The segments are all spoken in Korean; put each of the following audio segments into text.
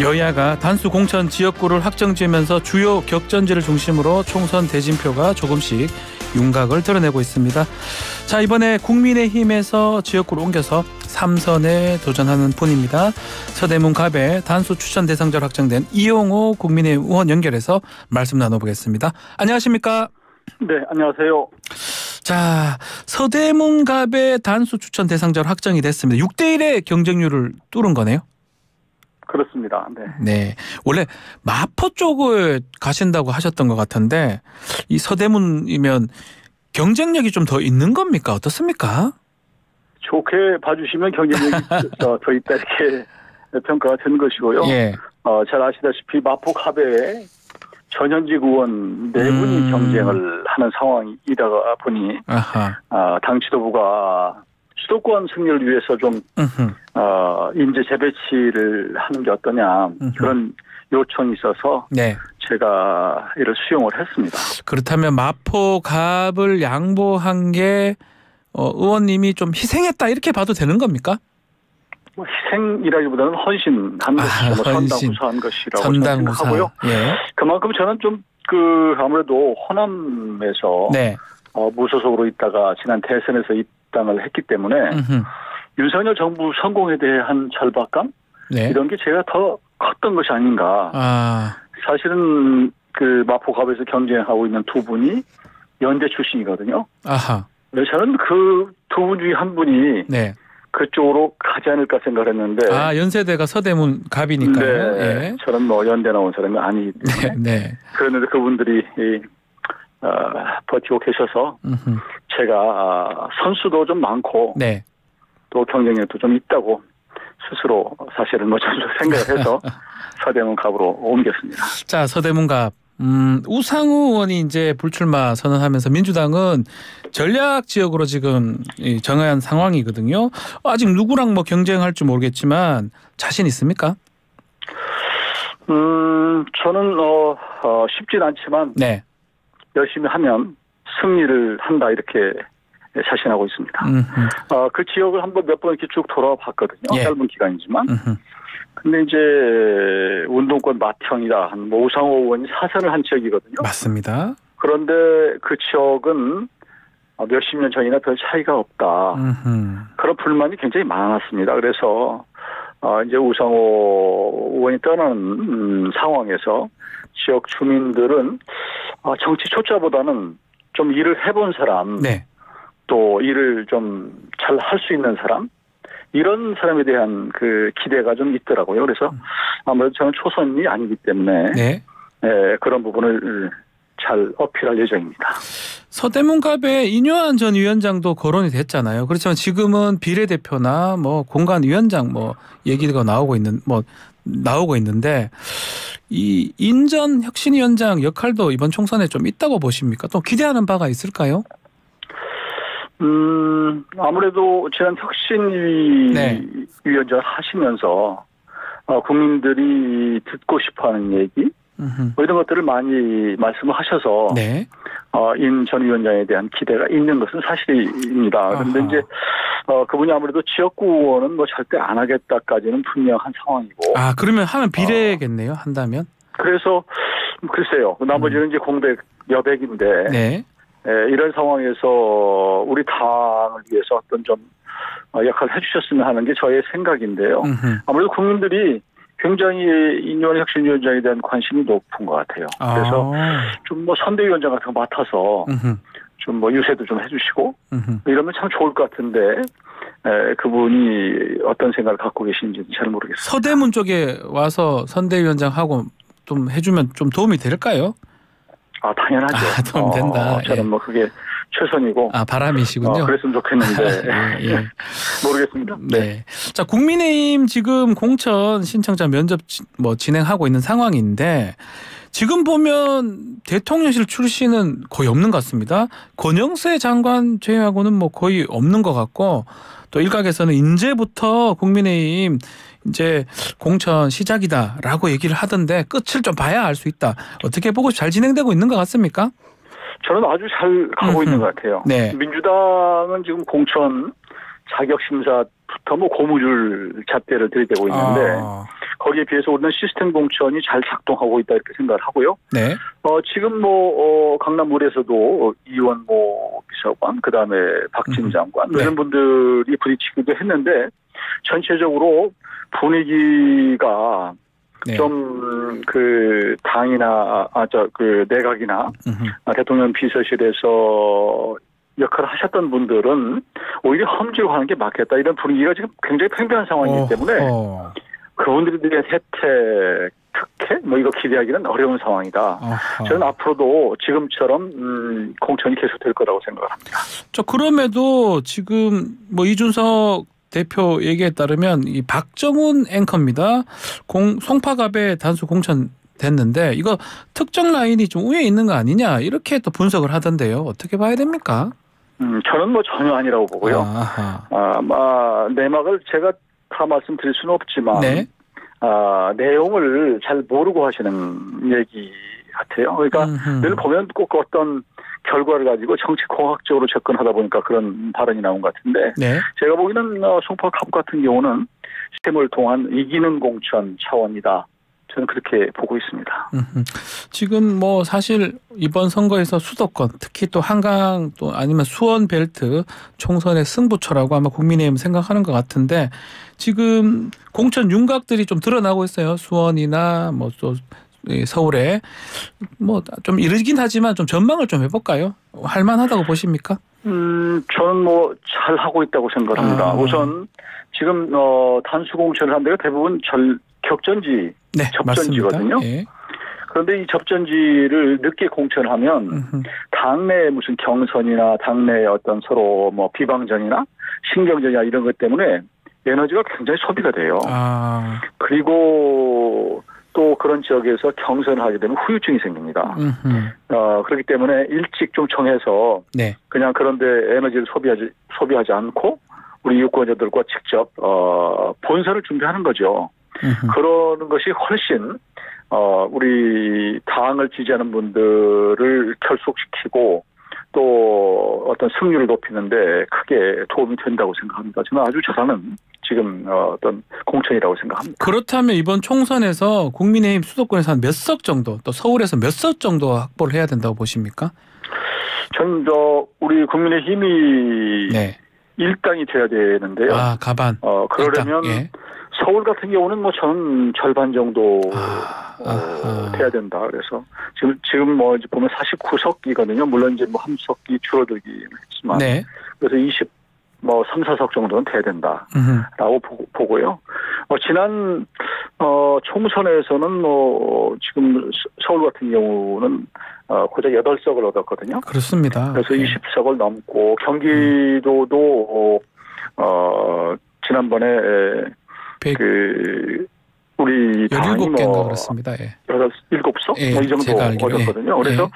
여야가 단수 공천 지역구를 확정지으면서 주요 격전지를 중심으로 총선 대진표가 조금씩 윤곽을 드러내고 있습니다. 자, 이번에 국민의힘에서 지역구를 옮겨서 3선에 도전하는 분입니다. 서대문 갑의 단수 추천 대상자로 확정된 이용호 국민의힘 의원 연결해서 말씀 나눠보겠습니다. 안녕하십니까? 네, 안녕하세요. 자, 서대문 갑의 단수 추천 대상자로 확정이 됐습니다. 6대1의 경쟁률을 뚫은 거네요? 그렇습니다. 네. 네. 원래 마포 쪽을 가신다고 하셨던 것 같은데 이 서대문이면 경쟁력이 좀 더 있는 겁니까? 어떻습니까? 좋게 봐주시면 경쟁력이 더 있다 이렇게 평가가 되는 것이고요. 예. 잘 아시다시피 마포 갑에 전현직 의원 4분이 경쟁을 하는 상황이다 보니 당 지도부가 수도권 승리를 위해서 좀 인재 재배치를 하는 게 어떠냐 그런 요청이 있어서 네. 제가 이를 수용을 했습니다. 그렇다면 마포 갑을 양보한 게 의원님이 좀 희생했다 이렇게 봐도 되는 겁니까? 뭐 희생이라기보다는 헌신한 것이죠. 선당후사한 것이라고 생각하고요. 예. 그만큼 저는 좀 아무래도 호남에서 네. 무소속으로 있다가 지난 대선에서 입당을 했기 때문에 윤석열 정부 성공에 대한 절박감 네. 이런 게 제가 더 컸던 것이 아닌가. 사실은 마포갑에서 경쟁하고 있는 두 분이 연대 출신이거든요. 아하. 저는 그 두 분 중에 한 분이 네. 그쪽으로 가지 않을까 생각했는데. 연세대가 서대문 갑이니까요. 네. 예. 저는 연대 나온 사람이 아니기 때문에. 네. 그런데 그분들이 버티고 계셔서 제가 선수도 좀 많고 네. 또 경쟁력도 좀 있다고 스스로 사실은 생각을 해서 서대문 갑으로 옮겼습니다. 자, 서대문 갑. 우상호 의원이 이제 불출마 선언하면서 민주당은 전략 지역으로 지금 정한 상황이거든요. 아직 누구랑 경쟁할지 모르겠지만 자신 있습니까? 저는 쉽진 않지만 네. 열심히 하면 승리를 한다 이렇게 자신하고 있습니다. 그 지역을 한번 몇 번 이렇게 쭉 돌아와 봤거든요. 예. 짧은 기간이지만. 근데 이제 운동권 맏형이다 한 우상호 의원이 사선을 한 지역이거든요. 맞습니다. 그런데 그 지역은 몇십 년 전이나 별 차이가 없다. 그런 불만이 굉장히 많았습니다. 그래서 이제 우상호 의원이 떠나는 상황에서 지역 주민들은 정치 초짜보다는 좀 일을 해본 사람, 네. 또 일을 좀 잘 할 수 있는 사람, 이런 사람에 대한 기대가 좀 있더라고요. 그래서 아무래도 저는 초선이 아니기 때문에 네. 그런 부분을 잘 어필할 예정입니다. 서대문 갑에 인효한 전 위원장도 거론이 됐잖아요. 그렇지만 지금은 비례대표나 공간위원장 얘기가 나오고 있는데 이 인전 혁신위원장 역할도 이번 총선에 좀 있다고 보십니까? 또 기대하는 바가 있을까요? 아무래도 지난 혁신위원장 하시면서 국민들이 듣고 싶어하는 얘기 이런 것들을 많이 말씀을 하셔서 네. 인 전 위원장에 대한 기대가 있는 것은 사실입니다. 그런데 이제 그분이 아무래도 지역구 의원은 절대 안 하겠다까지는 분명한 상황이고. 그러면 하면 비례겠네요. 한다면. 그래서 글쎄요. 나머지는 이제 공백 여백인데. 네. 이런 상황에서 우리 당을 위해서 어떤 좀 역할을 해주셨으면 하는 게 저의 생각인데요. 아무래도 국민들이 굉장히 인효한 혁신위원장에 대한 관심이 높은 것 같아요. 그래서 좀 선대위원장 같은 거 맡아서 좀 유세도 좀 해주시고 이러면 참 좋을 것 같은데 그분이 어떤 생각을 갖고 계신지는 잘 모르겠습니다. 서대문 쪽에 와서 선대위원장하고 좀 해주면 좀 도움이 될까요? 당연하죠. 도움 된다. 저는 그게 최선이고. 바람이시군요. 그랬으면 좋겠는데. 예. 모르겠습니다. 네. 자, 국민의힘 지금 공천 신청자 면접 진행하고 있는 상황인데 지금 보면 대통령실 출신은 거의 없는 것 같습니다. 권영세 장관 제외하고는 거의 없는 것 같고 또 일각에서는 이제부터 국민의힘 이제 공천 시작이다라고 얘기를 하던데 끝을 좀 봐야 알 수 있다. 어떻게 보고 잘 진행되고 있는 것 같습니까? 저는 아주 잘 가고 있는 것 같아요. 네. 민주당은 지금 공천 자격심사부터 고무줄 잣대를 들이대고 있는데 거기에 비해서 우리는 시스템 공천이 잘 작동하고 있다 이렇게 생각을 하고요. 네. 지금 강남을에서도 이원모 비서관, 그 다음에 박진 장관 네. 이런 분들이 부딪히기도 했는데 전체적으로 분위기가 네. 좀 그 당이나 내각이나 대통령 비서실에서 역할을 하셨던 분들은 오히려 험지로 하는 게 맞겠다 이런 분위기가 지금 굉장히 팽배한 상황이기 때문에 그분들에 대한 혜택, 특혜 이거 기대하기는 어려운 상황이다. 어허. 저는 앞으로도 지금처럼 공천이 계속될 거라고 생각을 합니다. 그럼에도 지금 이준석 대표 얘기에 따르면 이 박정훈 앵커입니다. 송파갑에 단수 공천 됐는데 이거 특정 라인이 좀 우위에 있는 거 아니냐 이렇게 또 분석을 하던데요. 어떻게 봐야 됩니까? 저는 전혀 아니라고 보고요. 내막을 제가 다 말씀드릴 수는 없지만 네. 내용을 잘 모르고 하시는 얘기 같아요. 그러니까 늘 보면 꼭 어떤 결과를 가지고 정치공학적으로 접근하다 보니까 그런 발언이 나온 것 같은데 네. 제가 보기에는 송파갑 같은 경우는 시스템을 통한 이기는 공천 차원이다. 저는 그렇게 보고 있습니다. 지금 사실 이번 선거에서 수도권 특히 또 한강 또 아니면 수원 벨트 총선의 승부처라고 아마 국민의힘 생각하는 것 같은데 지금 공천 윤곽들이 좀 드러나고 있어요. 수원이나 또 서울에 좀 이르긴 하지만 좀 전망을 좀 해볼까요? 할만하다고 보십니까? 저는 잘 하고 있다고 생각합니다. 우선 지금 단수 공천을 한 데가 대부분 격전지, 네, 접전지거든요. 예. 그런데 이 접전지를 늦게 공천하면 당내 무슨 경선이나 당내 어떤 서로 비방전이나 신경전이나 이런 것 때문에 에너지가 굉장히 소비가 돼요. 그리고 또 그런 지역에서 경선을 하게 되면 후유증이 생깁니다. 그렇기 때문에 일찍 좀 정해서 네. 그냥 그런데 에너지를 소비하지 않고 우리 유권자들과 직접 본선을 준비하는 거죠. 그러는 것이 훨씬 우리 당을 지지하는 분들을 결속시키고 또 어떤 승률을 높이는데 크게 도움이 된다고 생각합니다. 저는 아주 잘하는 지금 어떤 공천이라고 생각합니다. 그렇다면 이번 총선에서 국민의힘 수도권에서 한 몇 석 정도 또 서울에서 몇 석 정도 확보를 해야 된다고 보십니까? 저는 우리 국민의힘이 네. 1당이 돼야 되는데요. 가반. 그러려면 예. 서울 같은 경우는 저는 절반 정도 돼야 된다. 그래서 지금 보면 49석이거든요. 물론 이제 한 석이 줄어들긴 했지만. 네. 그래서 3, 4석 정도는 돼야 된다라고 보고요. 지난 총선에서는 지금 서울 같은 경우는 고작 8석을 얻었거든요. 그렇습니다. 그래서 20석을 넘고 경기도도 지난번에 우리 당이 17개인가 그렇습니다. 예. 7석? 이 정도 얻었거든요. 그래서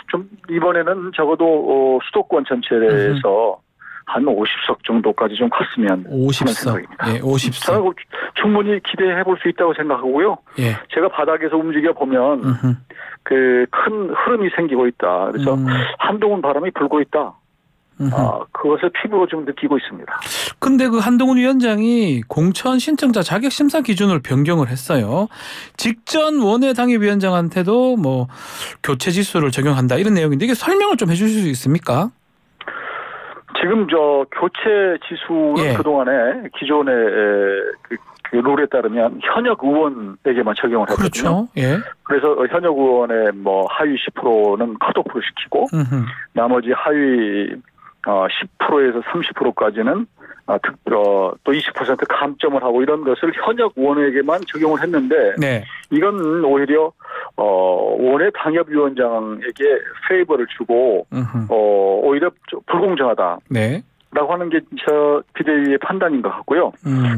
좀 이번에는 적어도 수도권 전체에서 한 50석 정도까지 좀 갔으면 50석. 하는 생각입니다. 예, 50석. 저는 충분히 기대해 볼 수 있다고 생각하고요. 예. 제가 바닥에서 움직여 보면 그 큰 흐름이 생기고 있다. 그래서 한동훈 바람이 불고 있다. 그것을 피부로 좀 느끼고 있습니다. 근데 그 한동훈 위원장이 공천 신청자 자격 심사 기준을 변경을 했어요. 직전 원외 당협위원장한테도 교체 지수를 적용한다 이런 내용인데 이게 설명을 좀 해주실 수 있습니까? 지금 교체 지수는 그동안에 기존의 그 룰에 따르면 현역 의원에게만 적용을 했거든요. 그렇죠. 예. 그래서 현역 의원의 하위 10%는 컷오프를 시키고 나머지 하위 10%에서 30%까지는 또 20% 감점을 하고 이런 것을 현역 의원에게만 적용을 했는데 네. 이건 오히려 원외 당협위원장에게 페이버를 주고 오히려 불공정하다. 네. 라고 하는 게 저 비대위의 판단인 것 같고요.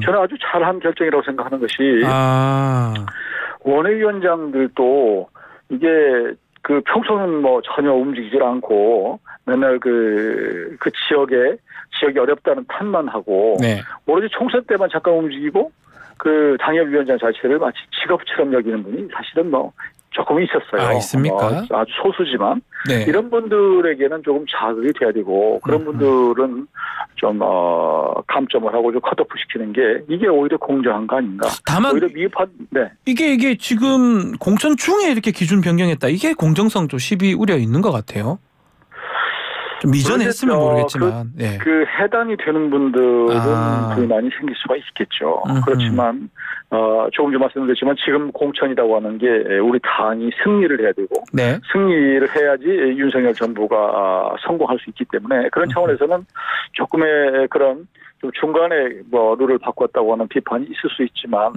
저는 아주 잘한 결정이라고 생각하는 것이 원외위원장들도 이게 평소는 전혀 움직이질 않고 맨날 그 지역이 어렵다는 탓만 하고 네. 오로지 총선 때만 잠깐 움직이고 그 당협위원장 자체를 마치 직업처럼 여기는 분이 사실은 조금 있었어요. 있습니까? 아주 소수지만 네. 이런 분들에게는 조금 자극이 돼야 되고 그런 분들은 좀 감점을 하고 좀 컷오프 시키는 게 이게 오히려 공정한 거 아닌가. 다만 오히려 미흡한 네. 이게 지금 공천 중에 이렇게 기준 변경했다. 이게 공정성 좀 시비 우려 있는 것 같아요. 좀 이전에 했으면 모르겠지만 그 해당이 되는 분들은 불만이 생길 수가 있겠죠. 그렇지만 조금 전 말씀드렸지만 지금 공천이라고 하는 게 우리 당이 승리를 해야 되고 승리를 해야지 윤석열 정부가 성공할 수 있기 때문에 그런 차원에서는 조금의 그런 좀 중간에 뭐 룰을 바꿨다고 하는 비판이 있을 수 있지만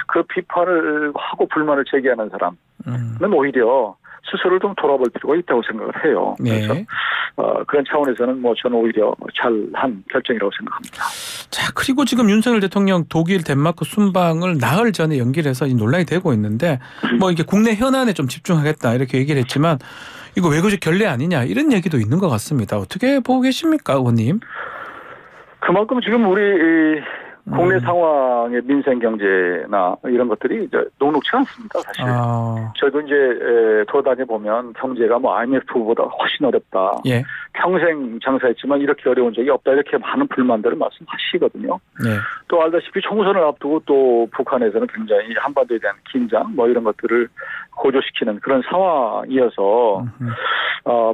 그 비판을 하고 불만을 제기하는 사람은 오히려 스스로를 좀 돌아볼 필요가 있다고 생각을 해요. 그래서 그런 차원에서는 뭐 저는 오히려 잘한 결정이라고 생각합니다. 자, 그리고 지금 윤석열 대통령 독일, 덴마크 순방을 나흘 전에 연기해서 논란이 되고 있는데 뭐 이게 국내 현안에 좀 집중하겠다 이렇게 얘기를 했지만 이거 외교적 결례 아니냐 이런 얘기도 있는 것 같습니다. 어떻게 보고 계십니까, 의원님? 그만큼 지금 우리 국내 상황의 민생 경제나 이런 것들이 이제 녹록치 않습니다, 사실. 저도 이제 돌아다녀 보면 경제가 뭐 IMF보다 훨씬 어렵다. 평생 장사했지만 이렇게 어려운 적이 없다. 이렇게 많은 불만들을 말씀하시거든요. 또 알다시피 총선을 앞두고 또 북한에서는 굉장히 한반도에 대한 긴장 뭐 이런 것들을 고조시키는 그런 상황이어서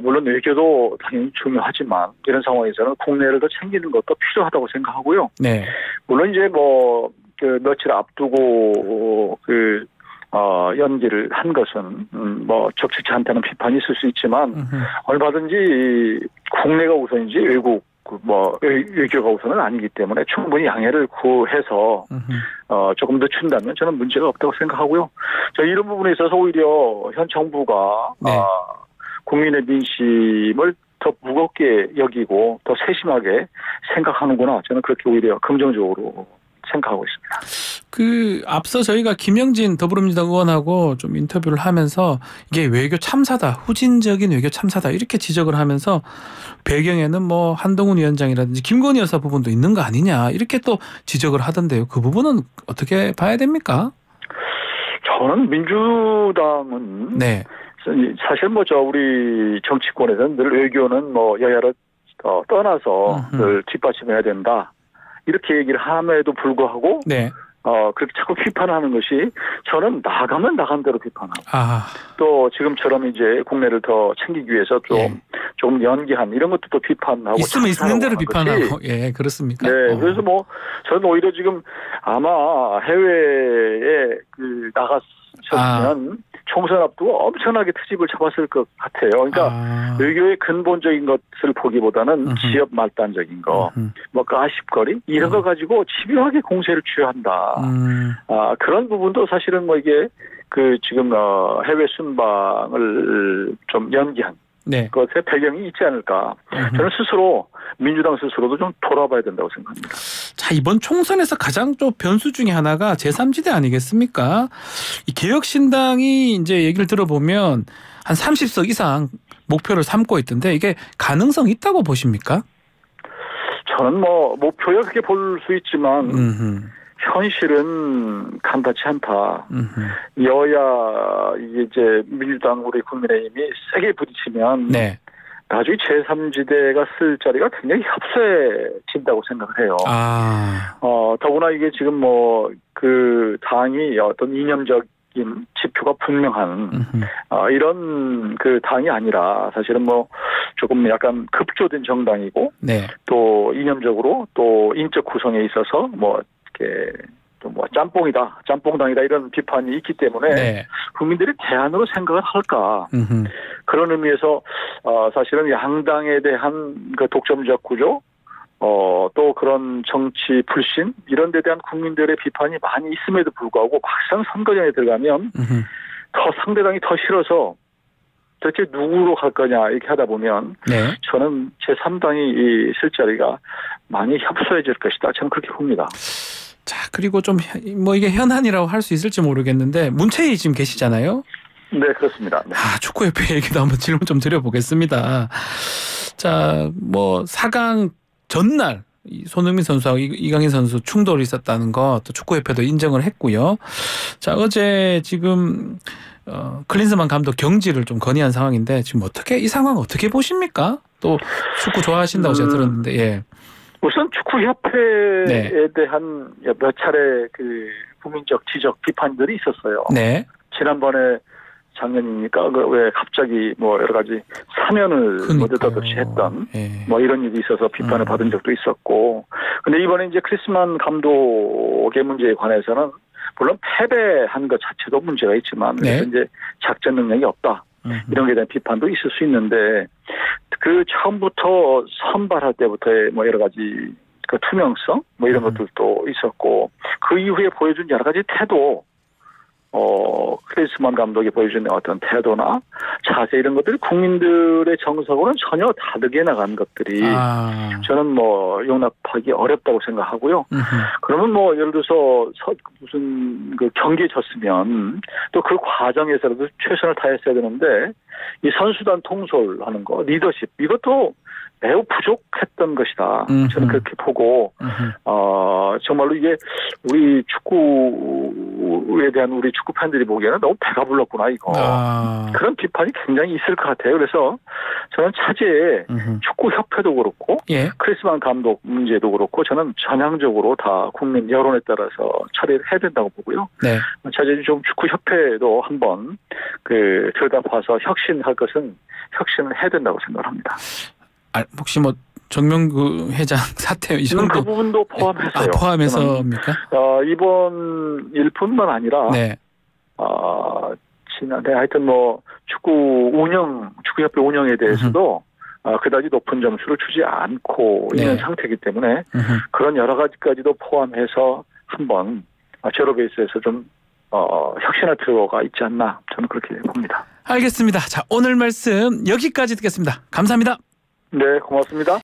물론 외교도 당연히 중요하지만 이런 상황에서는 국내를 더 챙기는 것도 필요하다고 생각하고요. 물론 이제 뭐 그 며칠 앞두고 연기를 한 것은 뭐 적절치 않다는 비판이 있을 수 있지만 얼마든지 국내가 우선이지 외교가 우선은 아니기 때문에 충분히 양해를 구해서 조금 늦춘다면 저는 문제가 없다고 생각하고요. 이런 부분에 있어서 오히려 현 정부가 국민의 민심을 더 무겁게 여기고 더 세심하게 생각하는구나. 저는 그렇게 오히려 긍정적으로 생각하고 있습니다. 앞서 저희가 김영진 더불어민주당 의원하고 좀 인터뷰를 하면서 이게 외교 참사다, 후진적인 외교 참사다 이렇게 지적을 하면서 배경에는 뭐 한동훈 위원장이라든지 김건희 여사 부분도 있는 거 아니냐 이렇게 또 지적을 하던데요. 그 부분은 어떻게 봐야 됩니까? 저는 민주당은 사실 우리 정치권에서는 늘 외교는 뭐 여야를 떠나서 늘 뒷받침해야 된다. 이렇게 얘기를 함에도 불구하고 그렇게 자꾸 비판하는 것이 저는 나가면 나간 대로 비판하고 또 지금처럼 이제 국내를 더 챙기기 위해서 좀 연기한 이런 것도 또 비판하고 있으면 있는 대로 비판하고 그렇습니까? 그래서 뭐 저는 오히려 지금 아마 해외에 나갔으면 총선 앞두고 엄청나게 트집을 잡았을 것 같아요. 그러니까 외교의 근본적인 것을 보기보다는 지역 말단적인 거, 뭐 가십거리 이런 거 가지고 집요하게 공세를 취한다. 그런 부분도 사실은 뭐 이게 지금 해외 순방을 좀 연기한 그것의 배경이 있지 않을까. 저는 민주당 스스로도 좀 돌아봐야 된다고 생각합니다. 자, 이번 총선에서 가장 좀 변수 중에 하나가 제3지대 아니겠습니까? 이 개혁신당이 이제 얘기를 들어보면 한 30석 이상 목표를 삼고 있던데 이게 가능성 있다고 보십니까? 저는 뭐 목표야 그렇게 볼 수 있지만 현실은 간단치 않다. 여야 이제 민주당 우리 국민의힘이 세게 부딪히면 나중에 제3지대가 쓸 자리가 굉장히 협소해진다고 생각을 해요. 더구나 이게 지금 뭐 당이 어떤 이념적인 지표가 분명한 이런 당이 아니라 사실은 뭐 조금 약간 급조된 정당이고 또 이념적으로 또 인적 구성에 있어서 뭐 이렇게 뭐 짬뽕당이다 이런 비판이 있기 때문에 국민들이 대안으로 생각을 할까 그런 의미에서 사실은 양당에 대한 독점적 구조 또 그런 정치 불신 이런 데 대한 국민들의 비판이 많이 있음에도 불구하고 막상 선거전에 들어가면 더 상대당이 더 싫어서 도대체 누구로 갈 거냐 이렇게 하다 보면 저는 제3당이 쓸 자리가 많이 협소해질 것이다. 저는 그렇게 봅니다. 자, 그리고 좀 뭐 이게 현안이라고 할 수 있을지 모르겠는데 문체위 지금 계시잖아요. 네, 그렇습니다. 축구협회 얘기도 한번 질문 좀 드려보겠습니다. 자, 뭐 4강 전날 손흥민 선수하고 이강인 선수 충돌이 있었다는 거 또 축구협회도 인정을 했고요. 자, 어제 지금 클린스만 감독 경질을 좀 건의한 상황인데 지금 이 상황 어떻게 보십니까? 또 축구 좋아하신다고 제가 들었는데 우선 축구협회에 네. 대한 몇 차례 그 국민적 지적 비판들이 있었어요. 네. 지난번에 작년이니까 왜 갑자기 뭐 여러 가지 사면을 느닷없이 했던 예. 뭐 이런 일이 있어서 비판을 받은 적도 있었고, 근데 이번에 이제 크리스만 감독의 문제에 관해서는 물론 패배한 것 자체도 문제가 있지만 네. 그래서 이제 작전 능력이 없다 이런 것에 대한 비판도 있을 수 있는데, 그 처음부터 선발할 때부터의 뭐 여러 가지 그 투명성 뭐 이런 것들도 있었고, 그 이후에 보여준 여러 가지 태도, 크리스만 감독이 보여준 어떤 태도나 자세 이런 것들이 국민들의 정서하고는 전혀 다르게 나간 것들이 저는 뭐 용납하기 어렵다고 생각하고요. 그러면 뭐 예를 들어서 무슨 그 경기에 졌으면 또 그 과정에서라도 최선을 다했어야 되는데, 이 선수단 통솔하는 거, 리더십 이것도 매우 부족했던 것이다. 저는 그렇게 보고, 정말로 이게 우리 축구에 대한 우리 축구 팬들이 보기에는 너무 배가 불렀구나, 이거. 그런 비판이 굉장히 있을 것 같아요. 그래서 저는 차제에 축구협회도 그렇고, 예. 크리스만 감독 문제도 그렇고, 저는 전향적으로 다 국민 여론에 따라서 처리를 해야 된다고 보고요. 네. 차제에 좀 축구협회도 한번 들여다봐서 혁신할 것은 혁신을 해야 된다고 생각합니다. 혹시 뭐 정명구 회장 사퇴 이 정도 그 부분도 포함해서요. 포함해서입니까? 이번 일뿐만 아니라 네. 지난해 하여튼 뭐 축구협회 운영에 대해서도 그다지 높은 점수를 주지 않고 있는 상태이기 때문에 그런 여러 가지까지도 포함해서 한번 제로 베이스에서 좀 혁신할 필요가 있지 않나, 저는 그렇게 봅니다. 알겠습니다. 자, 오늘 말씀 여기까지 듣겠습니다. 감사합니다. 네, 고맙습니다.